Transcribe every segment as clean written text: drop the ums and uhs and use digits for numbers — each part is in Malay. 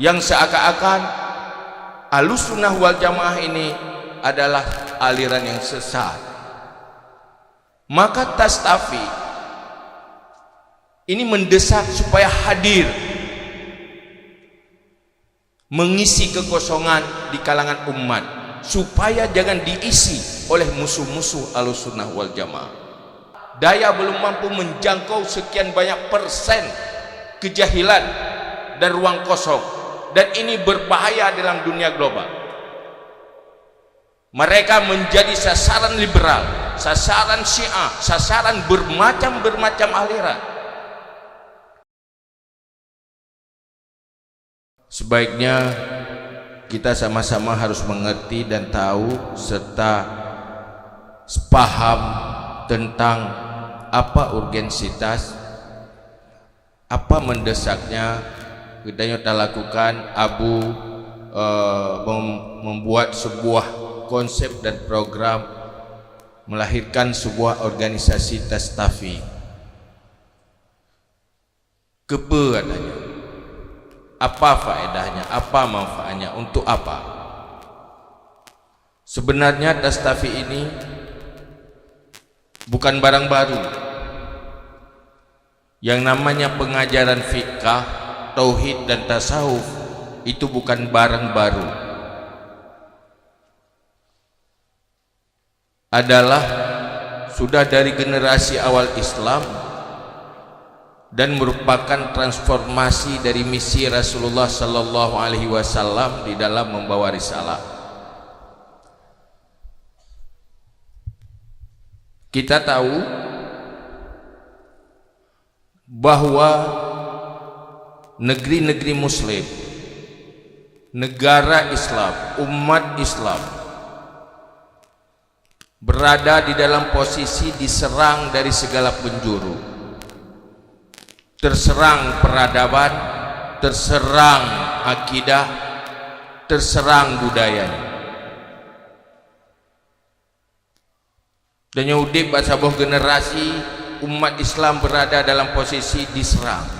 yang seakan-akan Ahlussunnah wal Jamaah ini adalah aliran yang sesat. Maka Tastafi ini mendesak supaya hadir, mengisi kekosongan di kalangan umat, supaya jangan diisi oleh musuh-musuh Ahlussunnah wal Jamaah. Daya belum mampu menjangkau sekian banyak persen kejahilan dan ruang kosong, dan ini berbahaya dalam dunia global. Mereka menjadi sasaran liberal, sasaran Syiah, sasaran bermacam-macam aliran. Sebaiknya kita sama-sama harus mengerti dan tahu serta sepaham tentang apa urgensitas, apa mendesaknya kita lakukan membuat sebuah konsep dan program, melahirkan sebuah organisasi Tastafi. Kepa adanya, apa faedahnya, apa manfaatnya, untuk apa? Sebenarnya Tastafi ini bukan barang baru. Yang namanya pengajaran fikah, tauhid dan tasawuf itu bukan barang baru. Adalah sudah dari generasi awal Islam dan merupakan transformasi dari misi Rasulullah sallallahu alaihi wasallam di dalam membawa risalah. Kita tahu bahwa negeri-negeri muslim, negara Islam, umat Islam berada di dalam posisi diserang dari segala penjuru. Terserang peradaban, terserang akidah, terserang budayanya. Dan Yahudi sebuah generasi umat Islam berada dalam posisi diserang.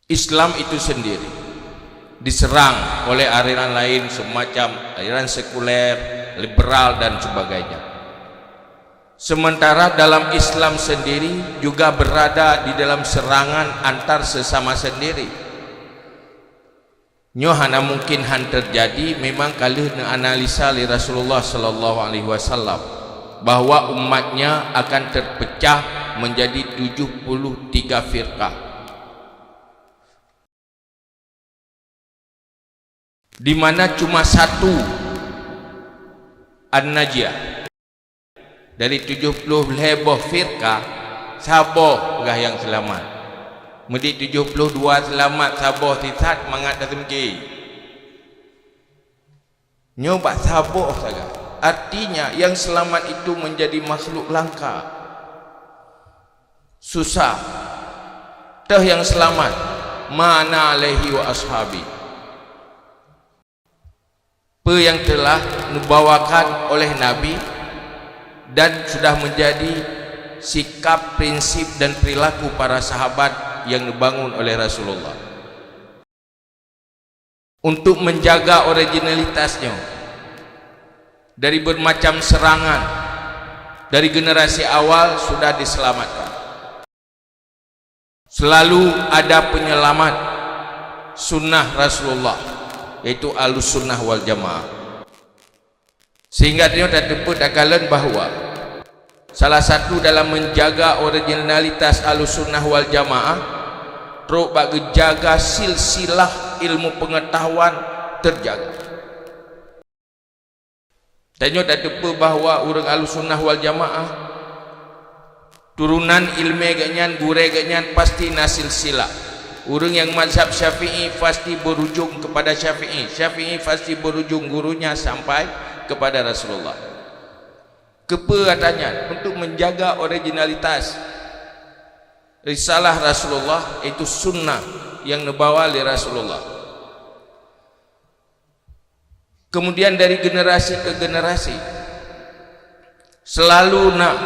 Islam itu sendiri diserang oleh aliran lain semacam aliran sekuler, liberal dan sebagainya. Sementara dalam Islam sendiri juga berada di dalam serangan antar sesama sendiri. Nyohana mungkin han terjadi memang kali analisa oleh Rasulullah sallallahu alaihi wasallam bahwa umatnya akan terpecah menjadi 73 firqah, di mana cuma satu An-Najiyah dari 70 lebih firqah, saboh yang selamat. Medi 72 selamat, saboh tisat mangat dasemki. Nyoba saboh saja. Artinya yang selamat itu menjadi makhluk langka, susah. Tah yang selamat mana alaihi wa ashabi, apa yang telah dibawakan oleh Nabi dan sudah menjadi sikap, prinsip dan perilaku para sahabat yang dibangun oleh Rasulullah untuk menjaga originalitasnya dari bermacam serangan. Dari generasi awal sudah diselamatkan. Selalu ada penyelamat sunnah Rasulullah, yaitu Ahlussunnah wal Jamaah. Sehingga dia dapat akalan bahwa salah satu dalam menjaga originalitas Ahlussunnah wal Jamaah terus bagi jaga silsilah ilmu pengetahuan terjaga. Dan dia dapat bahwa orang Ahlussunnah wal Jamaah turunan ilmu ganyan, gure ganyan pasti nasil sila. Orang yang mazhab Syafi'i pasti berujung kepada Syafi'i, Syafi'i pasti berujung gurunya sampai kepada Rasulullah. Kepa katanya untuk menjaga originalitas risalah Rasulullah, itu sunnah yang dibawa oleh Rasulullah. Kemudian dari generasi ke generasi selalu nak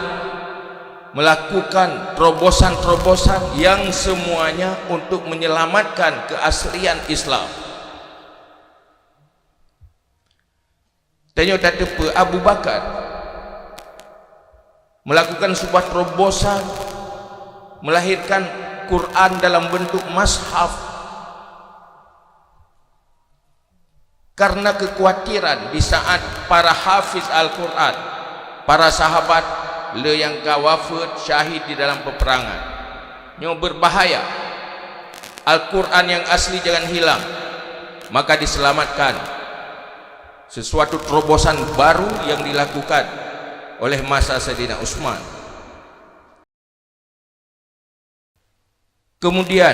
melakukan terobosan-terobosan yang semuanya untuk menyelamatkan keaslian Islam. Tanya tak tepa Abu Bakar melakukan sebuah terobosan, melahirkan Quran dalam bentuk mushaf karena kekhawatiran di saat para hafiz Al-Quran, para sahabat le yang wafat syahid di dalam peperangan, nyo berbahaya, Al-Quran yang asli jangan hilang, maka diselamatkan. Sesuatu terobosan baru yang dilakukan oleh masa Sayyidina Utsman. Kemudian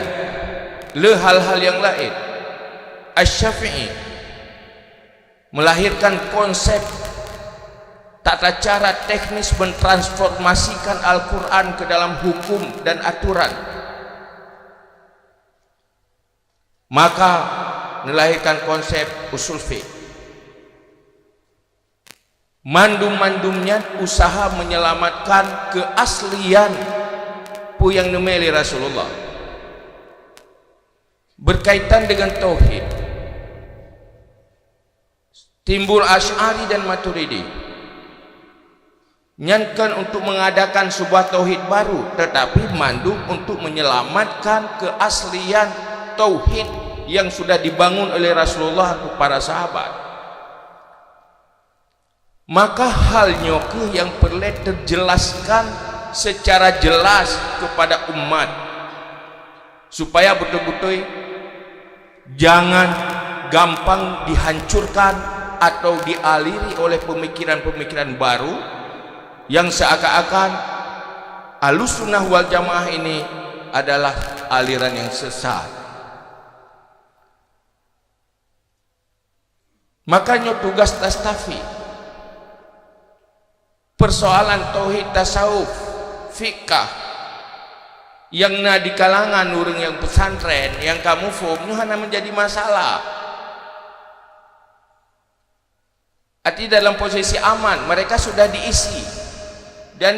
le hal-hal yang lain, Asy-Syafi'i melahirkan konsep tata cara teknis mentransformasikan Al-Quran ke dalam hukum dan aturan. Maka melahirkan konsep usul fiqh. Mandum-mandumnya usaha menyelamatkan keaslian pu yang nemeli Rasulullah berkaitan dengan tauhid. Timbul Asy'ari dan Maturidi nyankan untuk mengadakan sebuah tauhid baru, tetapi mandum untuk menyelamatkan keaslian tauhid yang sudah dibangun oleh Rasulullah untuk para sahabat. Maka halnya ke yang perlu terjelaskan secara jelas kepada umat supaya betul-betul jangan gampang dihancurkan atau dialiri oleh pemikiran-pemikiran baru yang seakan-akan Ahlussunnah wal Jamaah ini adalah aliran yang sesat. Makanya tugas Tastafi, persoalan tauhid, tasawuf, fikah yang di kalangan orang yang pesantren yang kamu faham hanya menjadi masalah. Arti dalam posisi aman mereka sudah diisi dan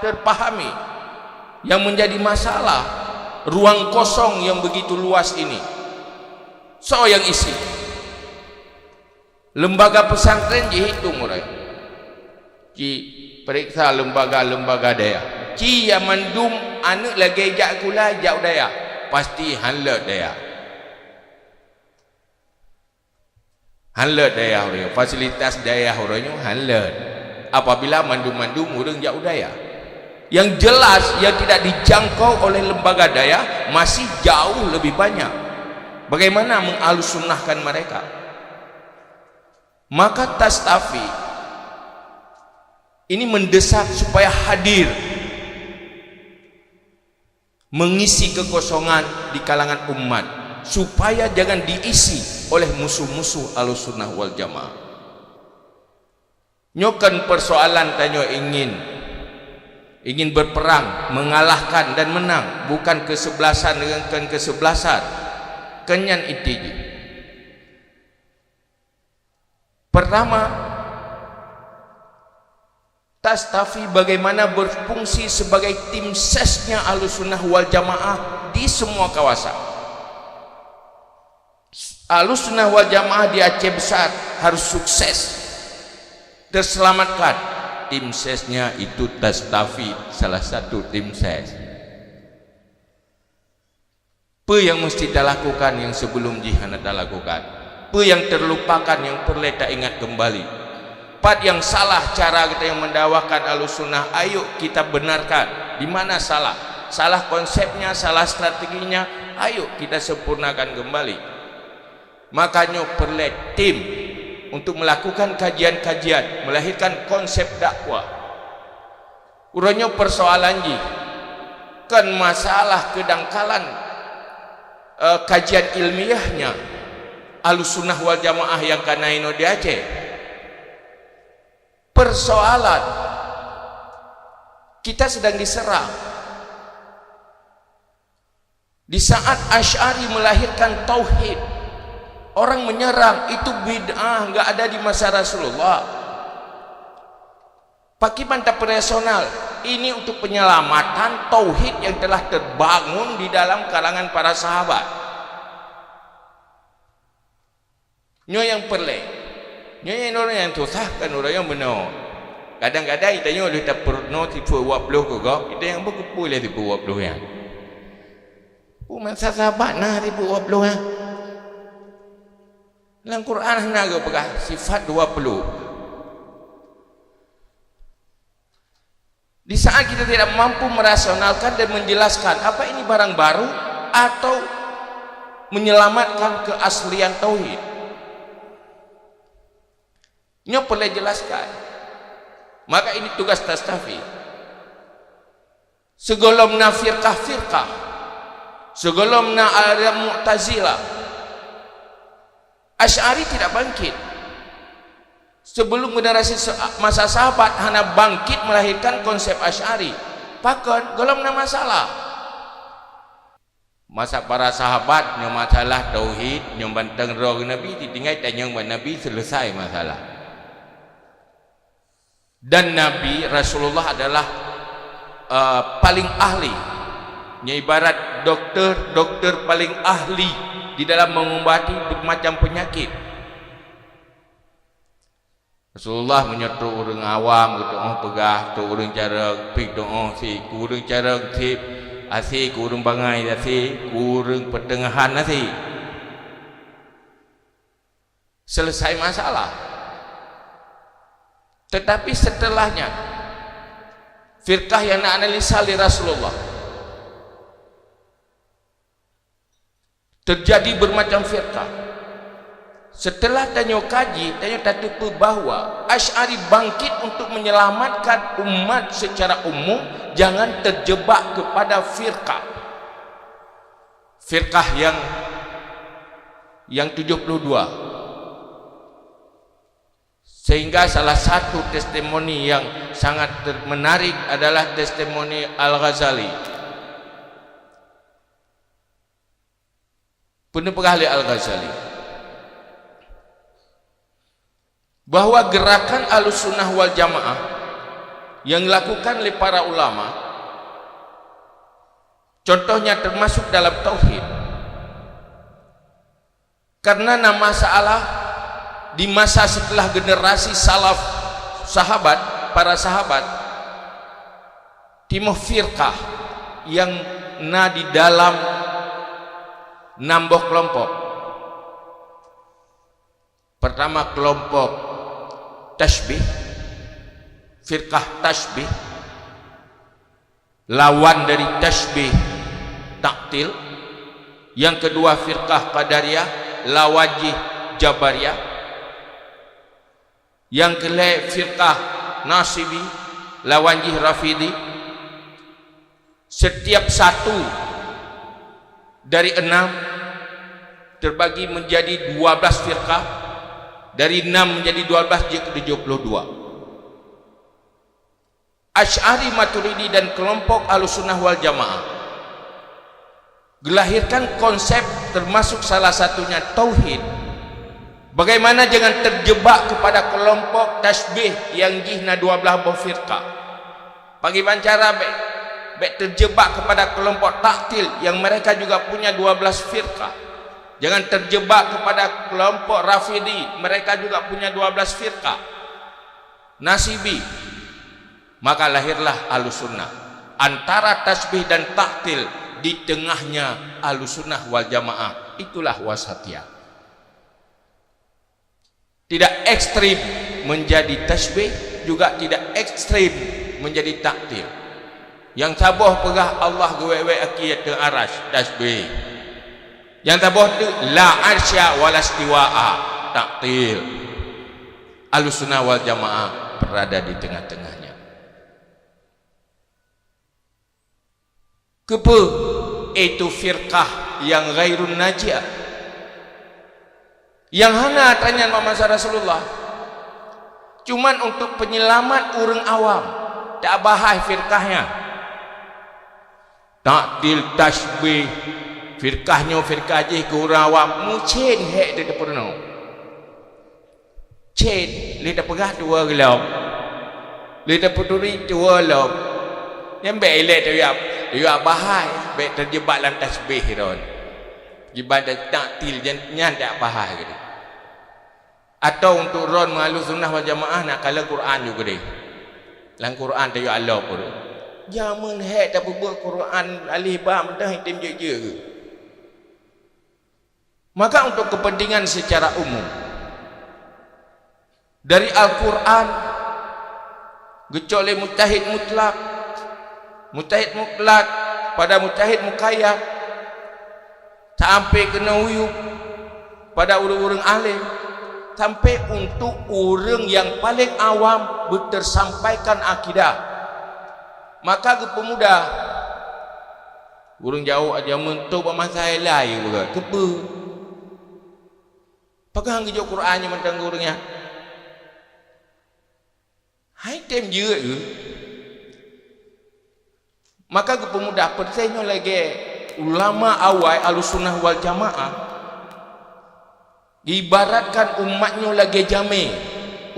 terpahami. Yang menjadi masalah ruang kosong yang begitu luas ini, so yang isi lembaga pesantren dihitung orang ki periksa lembaga-lembaga daya ki yang mandum anak lagi jak kula jak daya pasti hanlet daya orang fasilitas daya orangnya hanlet apabila mandum-mandum orang jak daya yang jelas yang tidak dijangkau oleh lembaga daya masih jauh lebih banyak. Bagaimana mengalusunnahkan mereka? Maka Tastafi ini mendesak supaya hadir mengisi kekosongan di kalangan umat supaya jangan diisi oleh musuh-musuh Ahlussunnah wal Jamaah. Nyokan persoalan tanyo ingin berperang, mengalahkan dan menang, bukan kesebelasan dengan kesebelasan. Kenyan itiji. Pertama, Tastafi bagaimana berfungsi sebagai tim sesnya Ahlussunnah wal Jamaah di semua kawasan. Ahlussunnah wal Jamaah di Aceh Besar harus sukses terselamatkan. Tim sesnya itu Tastafi, salah satu tim ses. Apa yang mesti kita lakukan yang sebelum jihad kita lakukan? Apa yang terlupakan yang perlu kita ingat kembali? Part yang salah cara kita yang mendakwakan Ahlussunnah, ayo kita benarkan. Di mana salah? Salah konsepnya, salah strateginya, ayo kita sempurnakan kembali. Makanya perlu tim untuk melakukan kajian-kajian, melahirkan konsep dakwah. Urangnya persoalan ji kan masalah kedangkalan kajian ilmiahnya Ahlussunnah wal Jamaah yang kanaino di Aceh. Persoalan kita sedang diserang di saat Asy'ari melahirkan tauhid, orang menyerang itu bid'ah, enggak ada di masa Rasulullah. Pakai mantap personal ini untuk penyelamatan tauhid yang telah terbangun di dalam kalangan para sahabat. Nyo yang perle, nyo yang orang yang susah kan orang yang benar. Kadang-kadang kita nyo boleh tak perno tipu 20 kok, kita yang berkumpul boleh tipu 20 ya. Masa sahabat nah tipu 20 ya. Dalam Quran nak ke pegah sifat 20. Di saat kita tidak mampu merasionalkan dan menjelaskan apa ini barang baru atau menyelamatkan keaslian tauhid, nyo perlu jelaskan. Maka ini tugas Tastafi. Segolomna firqah-firqah, segolomna ada Mu'tazilah, Asy'ari tidak bangkit. Sebelum generasi masa sahabat hana bangkit melahirkan konsep Asy'ari. Pakon golongna masalah. Masa para sahabat nyo masalah tauhid, nyo banteng roh Nabi ditinggal tanya Nabi selesai masalah. Dan Nabi Rasulullah adalah paling ahli. Nya ibarat dokter paling ahli di dalam mengobati bermacam penyakit. Rasulullah menyeru orang awam gitu, pegah tu orang cara pik doa si, kurang cara tip asi, kurang bangai asi, kurang pertengahan asi. Selesai masalah. Tetapi setelahnya firqah yang nak analisa li Rasulullah, terjadi bermacam firqah. Setelah tanya kaji, tanya tatupu bahwa Asy'ari bangkit untuk menyelamatkan umat secara umum, jangan terjebak kepada firqah. Firqah yang 72. Sehingga salah satu testimoni yang sangat menarik adalah testimoni Al-Ghazali. Penuh-pegahli Al-Ghazali. Bahwa gerakan Ahlussunnah wal Jamaah yang dilakukan oleh para ulama, contohnya termasuk dalam tauhid, karena masalah di masa setelah generasi salaf sahabat, para sahabat timuh firqah yang di dalam 6 kelompok. Pertama kelompok Tashbih, firqah Tashbih, lawan dari Tashbih Taktil. Yang kedua firqah Qadariyah, lawajih Jabariyah. Yang kelima firqah Nasibi, lawajih Rafidi. Setiap satu dari 6 terbagi menjadi 12 firqah. Dari 6 menjadi 12 jadi 72. Asy'ari, Maturidi dan kelompok Ahlussunnah wal Jamaah gelahirkan konsep termasuk salah satunya tauhid. Bagaimana jangan terjebak kepada kelompok tasbih yang jihna 12 buah firqah. Bagaimana cara terjebak kepada kelompok taktil yang mereka juga punya 12 firqah. Jangan terjebak kepada kelompok Rafidi, mereka juga punya 12 firqah. Nasibi. Maka lahirlah Ahlussunnah. Antara tasbih dan taktil, di tengahnya Ahlussunnah wal Jamaah. Itulah wasatiyah. Tidak ekstrim menjadi tasbih, juga tidak ekstrim menjadi taktil. Yang saboh pegah Allah gewe akiyat ke arash tasbih. Yang tabuh itu la arsya wala istiwa'a, taktil. Ahlussunnah wal Jamaah berada di tengah-tengahnya. Kepe itu firqah yang ghairun najiyah, yang hana tanya Muhammad Rasulullah cuman untuk penyelamat orang awam, tak bahas firqahnya. Taktil tasbih firqahnya firqah je ke orang awam mucin hek dia pernah cin dia pegah dua gelap dia peduli dua gelap yang baik elok tu ya bahai baik terjebak dalam tasbih ron jebak taktil jangan tak bahai gitu. Atau untuk ron mengalu sunnah wal jamaah nak kala Quran juga deh. Dalam Quran tu ya Allah pun. Jamun hek tak buat Quran alif ba dah hitam je ke. Maka untuk kepentingan secara umum dari Al-Quran kecuali mujtahid mutlak pada mujtahid muqayyad sampai kena uyup pada orang-orang alim sampai untuk orang yang paling awam bertersampaikan akidah. Maka ke pemuda orang jauh aja mentuk masalah lain juga kepe pegang ke Qurannya mentang orangnya hai tem je ke. Maka ke pemuda percaya lagi ulama awal Ahlussunnah wal Jamaah ibaratkan umatnya lagi jame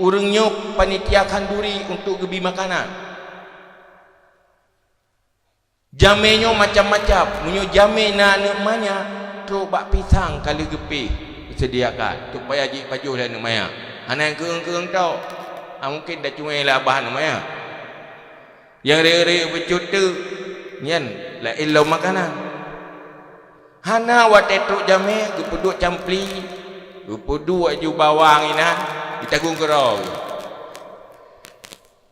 orangnya panitiakan duri untuk gebi makanan. Jamenya macam-macam, munyo jame na namanya tu bak pisang kali gepi disediakan tu payah ji baju dan namanya. Anak keung-keung tau. Mungkin dah cuma lah bahan namanya. Yang re-re becut tu nyen la ilmu makanan. Hana wate tu jame gepuduk campli, gepuduk aju bawang ina ditagung kerau.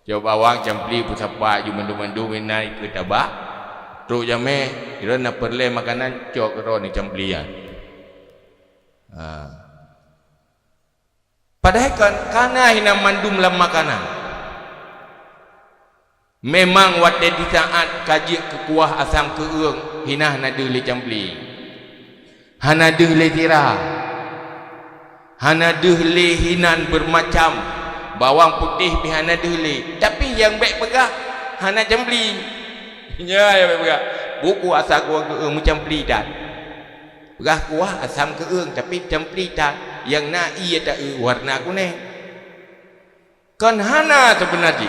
Jo bawang campli pusapa aju mandu-mandu ina ikut tabak. Truk jame kira nak perle makanan cok ro ni camplian. Padahal kan kana hina mandum lam makanan. Memang wate di saat kaji kekuah asam keung hina na deuli campli. Hana deuli tira. Hana deuli hinan bermacam bawang putih bihana deuli. Tapi yang baik pegah hana campli. Ya ya buku asam keung macam pelidan. Begah kuah asam keung tapi macam pelidan yang na ia tak warna kuning. Kan hana sebenarnya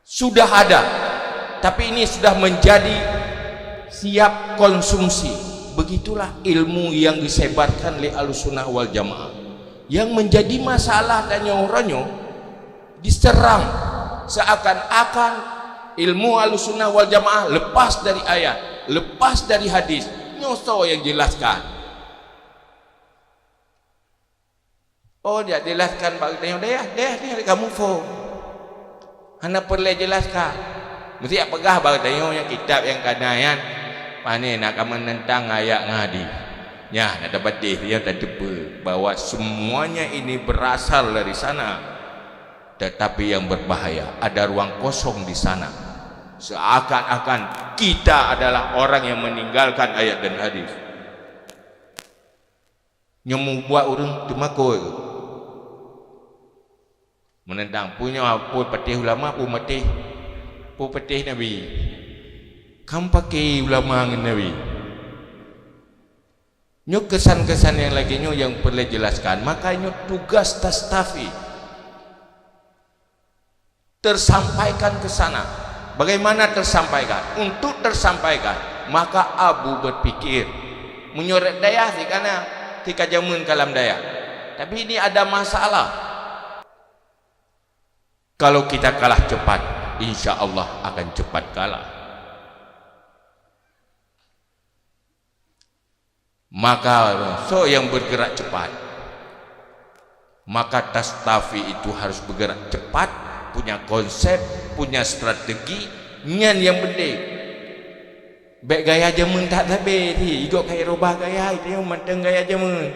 sudah ada tapi ini sudah menjadi siap konsumsi. Begitulah ilmu yang disebarkan oleh Ahlussunnah wal Jamaah. Yang menjadi masalah dan orangnya diserang seakan-akan ilmu Ahlussunnah wal Jamaah lepas dari ayat, lepas dari hadis. Nyoso yang jelaskan. Oh dia jelaskan bagi tanya dia kamu fo. Hana perlu jelaskan. Mesti apakah bagi tanya yang kitab yang kanayan. Pane nak menentang ayat ngadi. Ya, nak dapat dia tak depa bahwa semuanya ini berasal dari sana. Tetapi yang berbahaya ada ruang kosong di sana. Seakan-akan kita adalah orang yang meninggalkan ayat dan hadis. Nyemu buat orang temakoi menentang punya apa patih ulama pun patih Nabi. Kamu pakai ulama dengan Nabi. Nyok kesan-kesan yang lagi nyok yang perlu jelaskan. Makanya tugas tastafi tersampaikan ke sana. Bagaimana tersampaikan? Untuk tersampaikan, maka Abu berpikir menyorot daya sih karena tika jamun kalam daya. Tapi ini ada masalah. Kalau kita kalah cepat, insya Allah akan cepat kalah. Maka so yang bergerak cepat, maka tastafi itu harus bergerak cepat, punya konsep, punya strategi, nyan yang penting. Baik gaya jamun tak tabe ti, igok kai robah gaya itu yang manteng gaya jamun.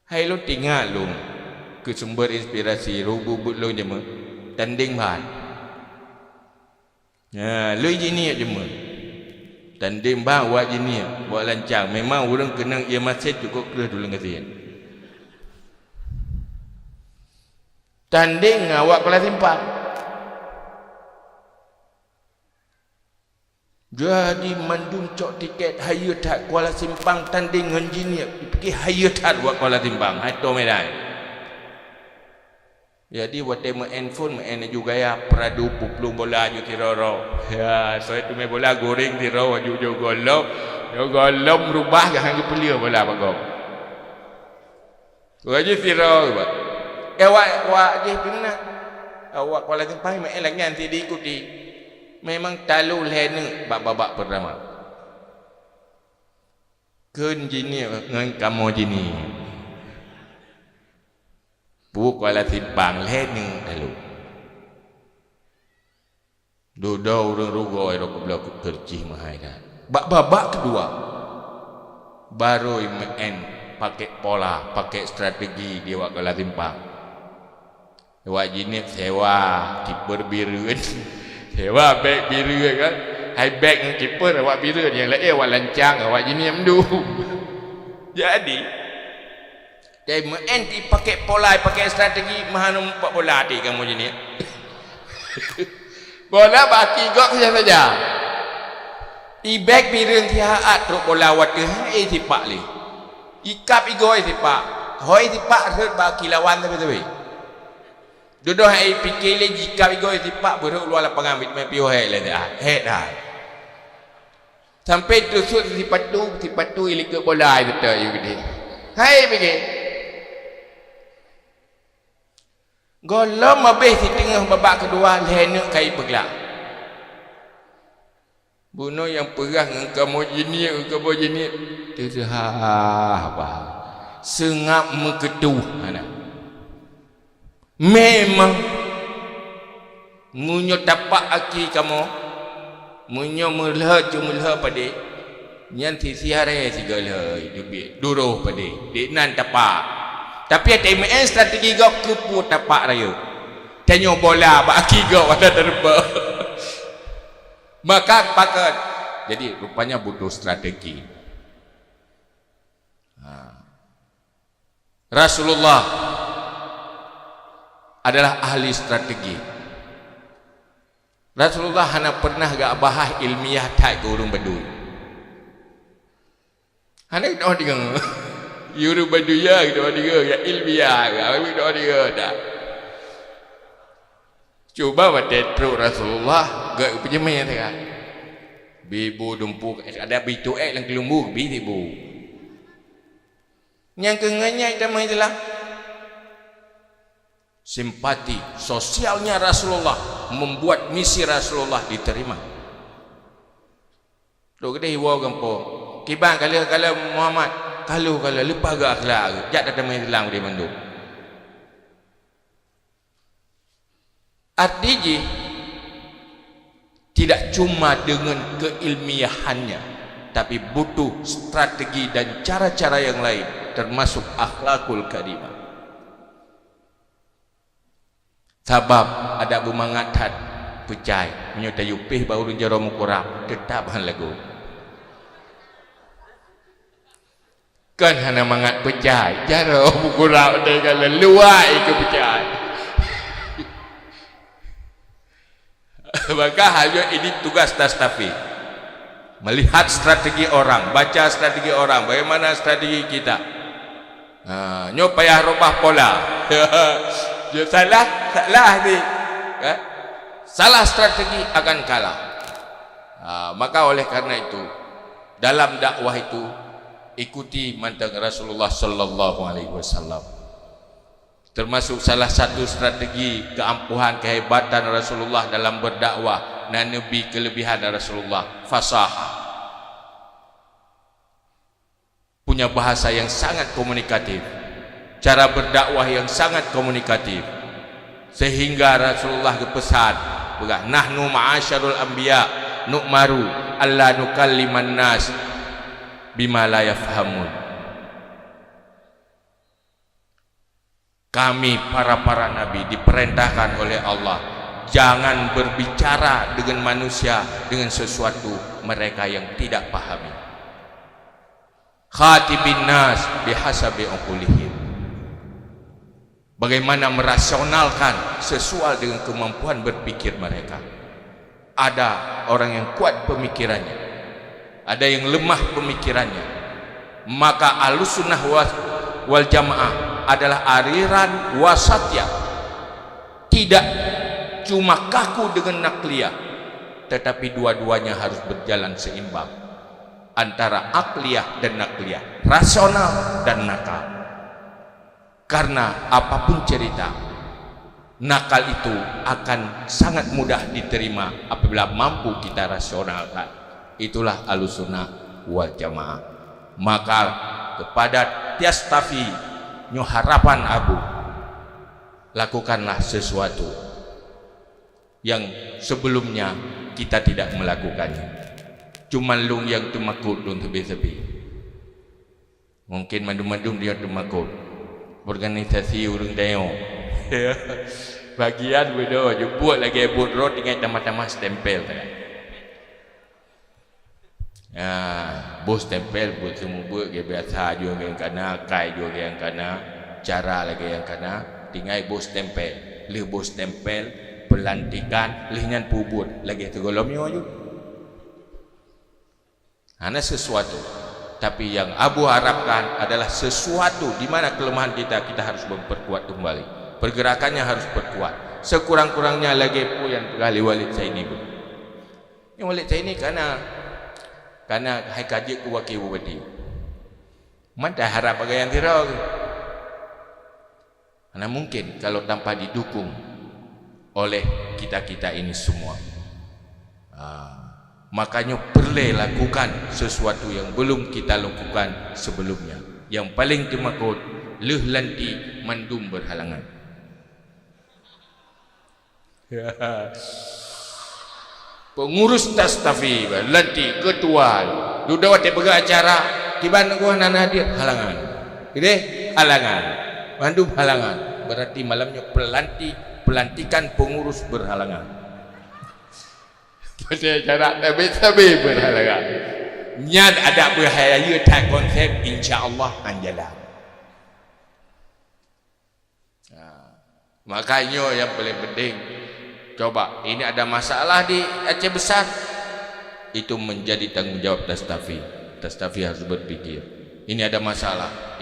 Hai lu tinggal lu ke sumber inspirasi rubu-but lu jamun tanding bahan. Ya, lu ini aja jamun. Tanding bahan buat ini, buat lancang. Memang orang kena ia masih cukup keras dulu ngasihan. Tanding awak Kuala Simpang. Jadi mandum cok tiket haya tak Kuala Simpang tanding engineer pergi haya tak buat Kuala Simpang. Hai to medai. Jadi waktu main phone main juga ya peradu puplung bola ju tiroro. Ya, so itu main bola goreng tiro waju jo golom. Jo golom rubah kan ke pelia bola bagong. Waju tiro ba. Wa je pimna. Awak kalau tempai main lagi nanti diikuti. Memang talu lene babak pertama. Kun jini ngan kamu jini. Puk wala timbang lene talu. Dudau urang rugo ero keblok kercih mahai dah. Babak kedua baru main pakai pola, pakai strategi dia wak kala timbang. Wak jini sewa kiper biru kan. Sewa back biru kan. Hai back dengan kiper awak biru yang lain awak lancang awak jini amdu. Jadi dia main pakai pola, pakai strategi mahanum pak bola adik kamu jini. Bola baki gok saja. I-back biru tihaat truk bola watu hai tipak li. Ikap igoi tipak. Hoi tipak rut baki lawan tapi. Duduk hai fikir le jika igoi tipak buruk luar lapangan bit mai piu hai le dah. He dah. Sampai tusuk tipak tu ilik ke bola betul you gede. Hai fikir. Golom habis di tengah babak kedua lena kai pegelak. Bunuh yang perang engkau kamu jenis terhah apa. Sengap meketuh anak. Memang munyo tapak aki kamu. Munyo mulha pada nyanti siare sigala dubi duruh pada diknan tapak. Tapi ada main strategi gok kepu tapak raya. Tanya bola baki gok ada terbang. Maka pakat. Jadi rupanya butuh strategi. Rasulullah adalah ahli strategi. Rasulullah hanya pernah gak bahas ilmiah tak ke urung Badui. Hanya kita dengar. Yuru Baduya kita dengar ya ilmiah kita dengar dah. Coba baca terus Rasulullah gak punya main tak. Bibu dumpuk ada bitu lang kelumbu bibu. Yang kenganya kita main itulah simpati sosialnya Rasulullah membuat misi Rasulullah diterima. Dok gede hiwa kampung. Kibang kalau Muhammad kalau lupa gak akhlak jak datang main hilang dia mandu. Artinya tidak cuma dengan keilmiahannya tapi butuh strategi dan cara-cara yang lain termasuk akhlakul karimah. Sebab ada bumangatat pecai menyutai upih baru jarum kurang tetap han lagu. Kan hana mangat pecai jarum kurang dengan luai ke pecai. Maka hanya ini tugas Tastafi melihat strategi orang, baca strategi orang, bagaimana strategi kita. Nyo payah rubah pola. salah ni. Salah strategi akan kalah. Maka oleh karena itu dalam dakwah itu ikuti mantan Rasulullah sallallahu alaihi wasallam. Termasuk salah satu strategi keampuhan kehebatan Rasulullah dalam berdakwah dan nabi kelebihan Rasulullah fasahah. Punya bahasa yang sangat komunikatif, cara berdakwah yang sangat komunikatif, sehingga Rasulullah berpesan, nahnu ma'asyarul anbiya nu'maru alla nukalliman nas bima la yafhamun. Kami para nabi diperintahkan oleh Allah jangan berbicara dengan manusia dengan sesuatu mereka yang tidak pahami. Khatibin nas bihasabi uqulihim. Bagaimana merasionalkan sesuai dengan kemampuan berpikir mereka. Ada orang yang kuat pemikirannya, ada yang lemah pemikirannya. Maka Ahlussunnah wal Jamaah adalah aliran wasatiyah, tidak cuma kaku dengan nakliyah, tetapi dua-duanya harus berjalan seimbang antara akliyah dan nakliyah, rasional dan nakal. Karena apapun cerita, nakal itu akan sangat mudah diterima apabila mampu kita rasionalkan. Itulah Ahlussunnah wal Jamaah. Maka kepada Tiastafi nyo harapan Abu, lakukanlah sesuatu yang sebelumnya kita tidak melakukannya. Cuma lung yang tumakut lung tebi-tebi. Mungkin mandum-mandum dia tumakut. Organisasi urung dayo. Bagian bedo jemput lagi buat road dengan tambah-tambah stempel tak. Bos stempel buat semua buat biasa juga yang kana, kai juga yang kana, cara lagi yang kana, tinggal bos stempel, leh bos stempel, pelantikan, lehnya pubur lagi tegolomnya juga. Hanya sesuatu, tapi yang Abu harapkan adalah sesuatu di mana kelemahan kita harus memperkuat kembali. Pergerakannya harus berkuat. Sekurang-kurangnya lagi pun yang kali Walid saya ini. Yang Walid saya ini karena hai kaji ku wakil budi. Mana harap bagai yang tirau. Karena mungkin kalau tanpa didukung oleh kita-kita ini semua. Makanya perlu lakukan sesuatu yang belum kita lakukan sebelumnya. Yang paling dimaksud leh lanti mandum berhalangan. Pengurus Tastafi lanti ketua duda wate bega acara tiban gua nana dia halangan. Gede halangan. Mandum halangan. Berarti malamnya pelantikan pengurus berhalangan. Pada acara tabi berhalangan. Nyat ada bahaya tak konsep insya-Allah anjalan. Makanya yang paling penting, coba ini ada masalah di Aceh Besar, itu menjadi tanggung jawab Tastafi. Tastafi harus berpikir, ini ada masalah,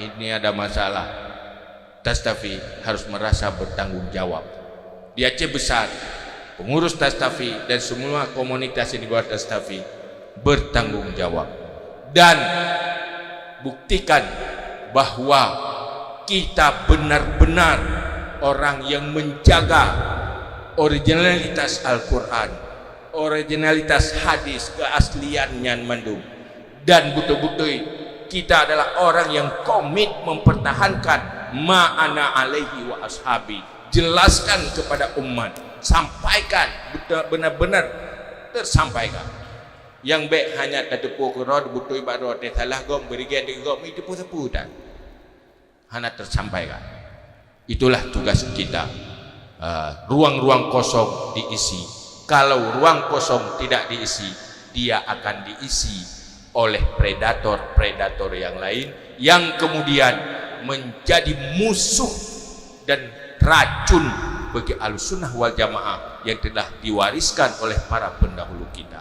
Tastafi harus merasa bertanggung jawab. Di Aceh Besar, pengurus Tastafi dan semua komunitas yang di bawah Tastafi bertanggung jawab, dan buktikan bahwa kita benar-benar orang yang menjaga originalitas Al-Quran, originalitas hadis, keasliannya mandum, dan betul-betul kita adalah orang yang komit mempertahankan ma'ana alaihi wa ashabi. Jelaskan kepada umat, sampaikan benar-benar tersampaikan. Yang baik hanya tertepuk rod betul baru salah gom berikan di gom itu pun seputar hanya tersampaikan. Itulah tugas kita. Ruang-ruang kosong diisi. Kalau ruang kosong tidak diisi, dia akan diisi oleh predator-predator yang lain yang kemudian menjadi musuh dan racun bagi Ahlussunnah wal Jamaah yang telah diwariskan oleh para pendahulu kita.